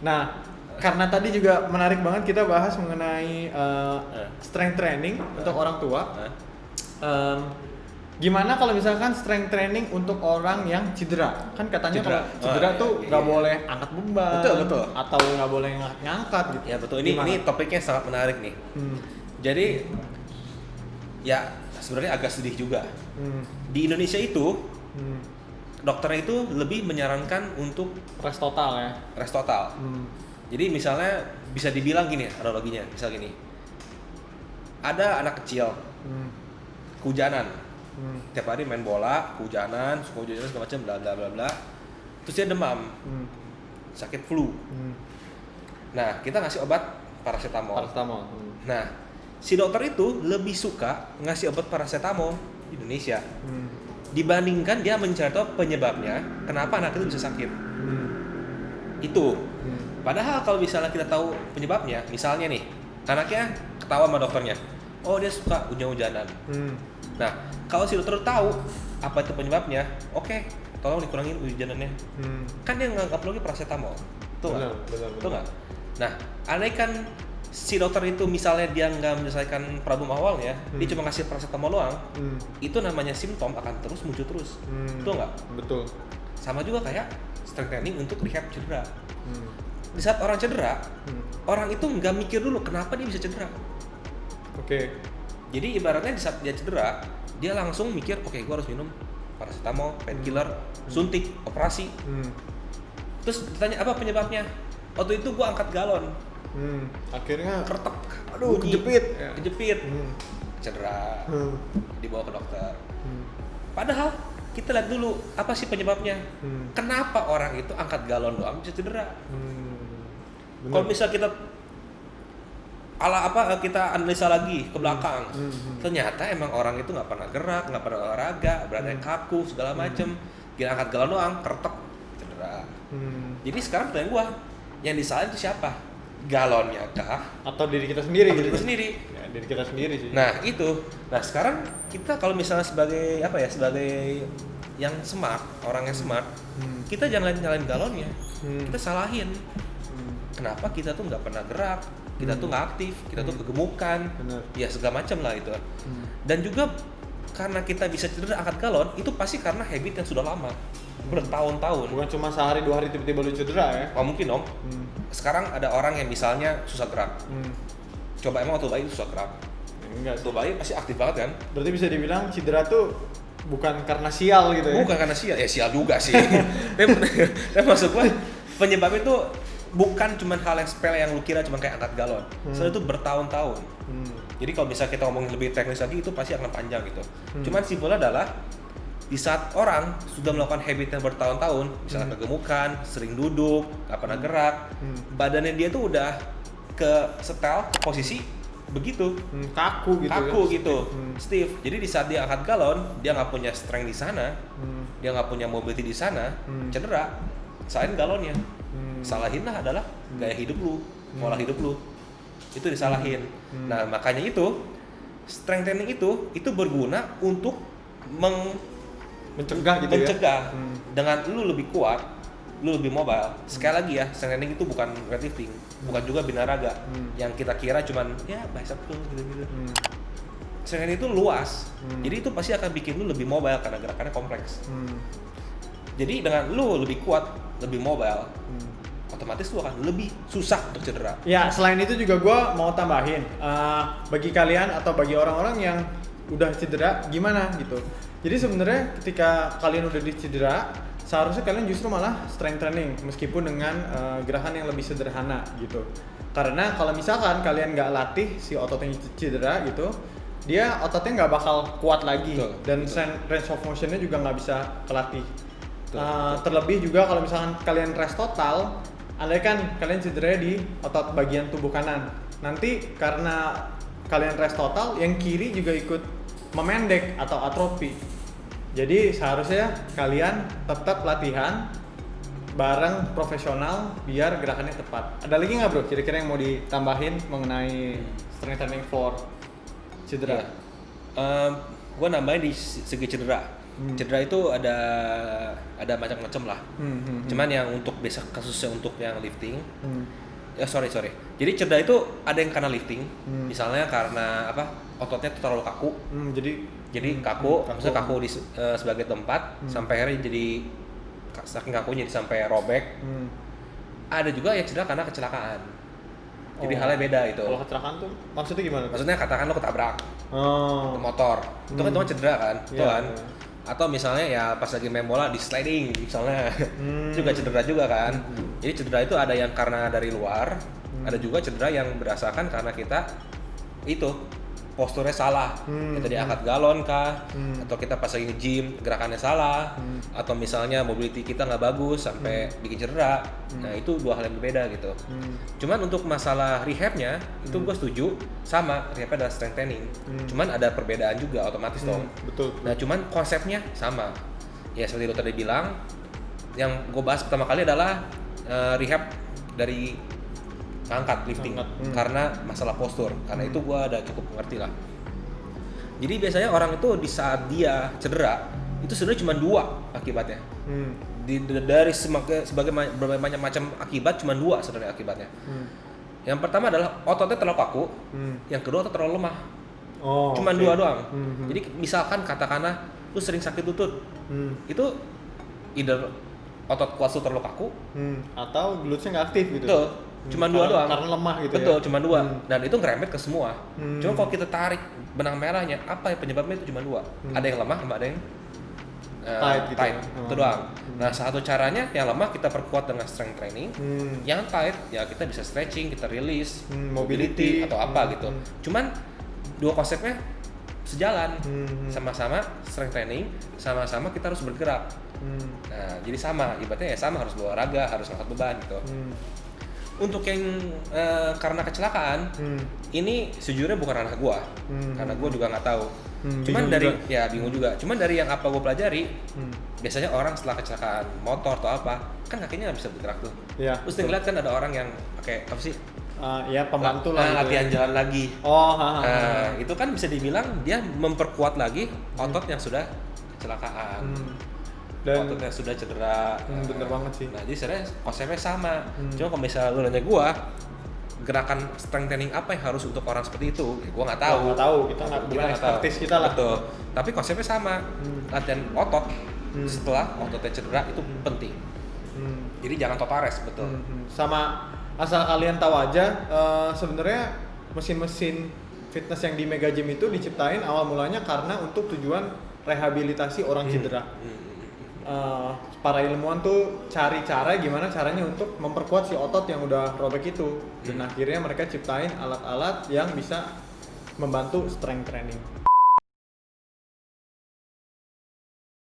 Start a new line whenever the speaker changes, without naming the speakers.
Nah, karena tadi juga menarik banget kita bahas mengenai strength training untuk orang tua. Gimana kalau misalkan strength training untuk orang yang cedera? Kan katanya kalau cedera tuh nggak boleh angkat beban,
betul.
Atau nggak boleh ngangkat gitu.
Ya betul, ini topiknya sangat menarik nih. Jadi ya sebenarnya agak sedih juga. Di Indonesia itu dokternya itu lebih menyarankan untuk
rest total ya.
Rest total. Jadi misalnya bisa dibilang gini analoginya, misal gini. Ada anak kecil, kehujanan. Tiap hari main bola, kehujanan, suka hujan segala macam, bla bla bla bla. Terus dia demam, sakit flu. Nah, kita ngasih obat paracetamol. Nah, si dokter itu lebih suka ngasih obat paracetamol di Indonesia dibandingkan dia mencari tahu penyebabnya kenapa anak itu bisa sakit. Itu. Padahal kalau misalnya kita tahu penyebabnya, misalnya nih, anaknya ketawa sama dokternya, oh dia suka hujan-hujanan. Nah, kalau si dokter tahu apa itu penyebabnya, oke, tolong dikurangin hujanannya. Kan dia nggak perlu lagi paracetamol, tuh nggak? Nah, andaikan si dokter itu misalnya dia nggak menyelesaikan problem awalnya, dia cuma ngasih paracetamol doang, itu namanya simptom akan terus muncul terus, tuh nggak?
Betul.
Sama juga kayak strength training untuk rehab cedera. Di saat orang cedera, orang itu nggak mikir dulu kenapa dia bisa cedera.
Oke.
Jadi ibaratnya di saat dia cedera, dia langsung mikir, oke, gue harus minum paracetamol, painkiller, suntik, operasi. Terus ditanya apa penyebabnya? Waktu itu gue angkat galon.
Akhirnya
kertek,
aduh,
kejepit, cedera, dibawa ke dokter. Padahal kita lihat dulu apa sih penyebabnya? Kenapa orang itu angkat galon doang bisa cedera? Kalau misal kita kita analisa lagi ke belakang, ternyata emang orang itu nggak pernah gerak, nggak pernah olahraga, badannya kaku segala macem, dia angkat galon doang, kertek, cedera. Jadi sekarang pertanyaan gua, yang disalahin itu siapa? Galonnya kah?
Atau diri kita sendiri?
Diri kita sendiri.
Ya, diri kita sendiri sih.
Nah itu. Nah sekarang kita kalau misalnya sebagai sebagai yang smart, orang yang smart, kita jangan nyalain galonnya, kita salahin. Kenapa kita tuh nggak pernah gerak? Kita tuh nggak aktif, kita tuh kegemukan, ya segala macam lah itu. Dan juga karena kita bisa cedera angkat galon, itu pasti karena habit yang sudah lama, bertahun-tahun.
Bukan cuma sehari 2 hari tiba-tiba lu cedera ya?
Oh mungkin om. Sekarang ada orang yang misalnya susah gerak. Coba emang waktu bayi susah gerak?
Enggak.
Waktu bayi pasti aktif banget kan?
Berarti bisa dibilang cedera tuh bukan karena sial gitu ya?
Bukan karena sial, ya sial juga sih. Tapi maksud gue penyebab itu bukan cuma hal yang sepele yang lu kira cuma kayak angkat galon. Soalnya itu bertahun-tahun. Jadi kalau misalnya kita ngomongin lebih teknis lagi itu pasti akan panjang gitu. Cuman simpelnya adalah di saat orang sudah melakukan habit yang bertahun-tahun, misalnya kegemukan, sering duduk, nggak pernah gerak, badannya dia tuh udah ke setel posisi begitu,
kaku
gitu, stiff. Jadi di saat dia angkat galon, dia nggak punya strength di sana, dia nggak punya mobility di sana, cedera, salahin galonnya. Salahinlah adalah gaya hidup lu, pola hidup lu, itu disalahin. Nah makanya itu strength training itu berguna untuk
mencegah gitu
ya.
ya.
Dengan lu lebih kuat, lu lebih mobile. Sekali lagi ya, strength training itu bukan weightlifting, bukan juga binaraga yang kita kira cuman ya bicep tuh gitu-gitu. Strength training itu luas. Jadi itu pasti akan bikin lu lebih mobile karena gerakannya kompleks. Jadi dengan lu lebih kuat, lebih mobile, otomatis lu akan lebih susah untuk cedera.
Ya, selain itu juga gue mau tambahin, bagi kalian atau bagi orang-orang yang udah cedera gimana gitu. Jadi sebenarnya ketika kalian udah dicedera, seharusnya kalian justru malah strength training meskipun dengan gerakan yang lebih sederhana gitu. Karena kalau misalkan kalian nggak latih si ototnya cedera gitu, dia ototnya nggak bakal kuat lagi. Dan range of motionnya juga nggak bisa kelatih. Terlebih juga kalau misalkan kalian rest total, andaikan kalian cedera di otot bagian tubuh kanan, nanti karena kalian rest total, yang kiri juga ikut memendek atau atrofi. Jadi seharusnya kalian tetap latihan bareng profesional biar gerakannya tepat. Ada lagi nggak bro? Kira-kira yang mau ditambahin mengenai strength training for cedera?
Gue nambahin di segi cedera. Cedera itu ada macam-macam lah. Cuman yang untuk biasa kasusnya untuk yang lifting, sorry. Jadi cedera itu ada yang karena lifting, misalnya karena apa? Ototnya tuh terlalu kaku. Jadi kaku, maksudnya kaku di sebagai tempat sampai akhirnya jadi saking kakunya jadi sampai robek. Ada juga yang cedera karena kecelakaan. Jadi halnya beda itu.
Kalau kecelakaan tuh maksudnya gimana?
Maksudnya katakan lo ketabrak motor, itu kan cuma cedera kan, itu kan. Atau misalnya ya pas lagi main bola di sliding misalnya, itu juga cedera juga kan. Jadi cedera itu ada yang karena dari luar, ada juga cedera yang berdasarkan karena kita itu posturnya salah, kita diangkat galon kah, atau kita pas lagi nge-gym gerakannya salah, atau misalnya mobility kita nggak bagus sampai bikin cedera. Nah itu dua hal yang berbeda gitu. Cuman untuk masalah rehabnya itu gue setuju sama, rehabnya adalah strength training. Cuman ada perbedaan juga otomatis dong.
Betul.
Nah cuman konsepnya sama. Ya seperti lo tadi bilang, yang gue bahas pertama kali adalah rehab dari angkat lifting karena masalah postur, karena itu gue udah cukup mengerti lah. Jadi biasanya orang itu di saat dia cedera itu sebenarnya cuma dua akibatnya. Dari sebagai berbagai macam akibat cuma dua sebenarnya akibatnya. Yang pertama adalah ototnya terlalu kaku, yang kedua otot terlalu lemah. Cuma dua doang. Jadi misalkan katakanlah lu sering sakit lutut, itu either otot kuat lu terlalu kaku,
atau glutesnya nggak aktif gitu.
Betul. Cuma dua doang.
Karena lemah gitu.
Betul,
ya?
cuma dua. Dan itu ngerembet ke semua. Cuma kalau kita tarik benang merahnya, apa ya penyebabnya itu cuma dua. Ada yang lemah, sama ada yang tight. Itu doang. Nah, satu caranya yang lemah kita perkuat dengan strength training. Yang tight ya kita bisa stretching, kita release, mobility atau apa gitu. Cuman dua konsepnya sejalan. Sama-sama strength training, sama-sama kita harus bergerak. Nah, jadi sama, ibaratnya ya sama, harus olahraga, harus angkat beban gitu. Untuk yang karena kecelakaan, ini sejujurnya bukan ranah gua, karena gua juga nggak tahu. Cuman dari juga. Bingung juga. Cuman dari yang apa gua pelajari, biasanya orang setelah kecelakaan motor atau apa, kan kakinya nggak bisa bergerak tuh.
Ya,
terus ngeliat kan ada orang yang pakai apa sih?
Ya pembantu lah.
Latihan
gitu ya.
jalan lagi. Itu kan bisa dibilang dia memperkuat lagi otot yang sudah kecelakaan. Dan ototnya sudah cedera.
Bener banget sih.
Nah jadi sebenarnya konsepnya sama. Cuma kalau misalnya lu nanya gua, gerakan strength training apa yang harus untuk orang seperti itu? Ya, gua nggak tahu.
Nggak tahu, kita nggak expertise kita lah.
Betul. Tapi konsepnya sama. Latihan otot setelah ototnya cedera itu penting. Jadi jangan total rest, betul.
Sama asal kalian tahu aja, sebenarnya mesin-mesin fitness yang di Mega Gym itu diciptain awal mulanya karena untuk tujuan rehabilitasi orang cedera. Para ilmuwan tuh cari cara gimana caranya untuk memperkuat si otot yang udah robek itu, dan akhirnya mereka ciptain alat-alat yang bisa membantu strength training.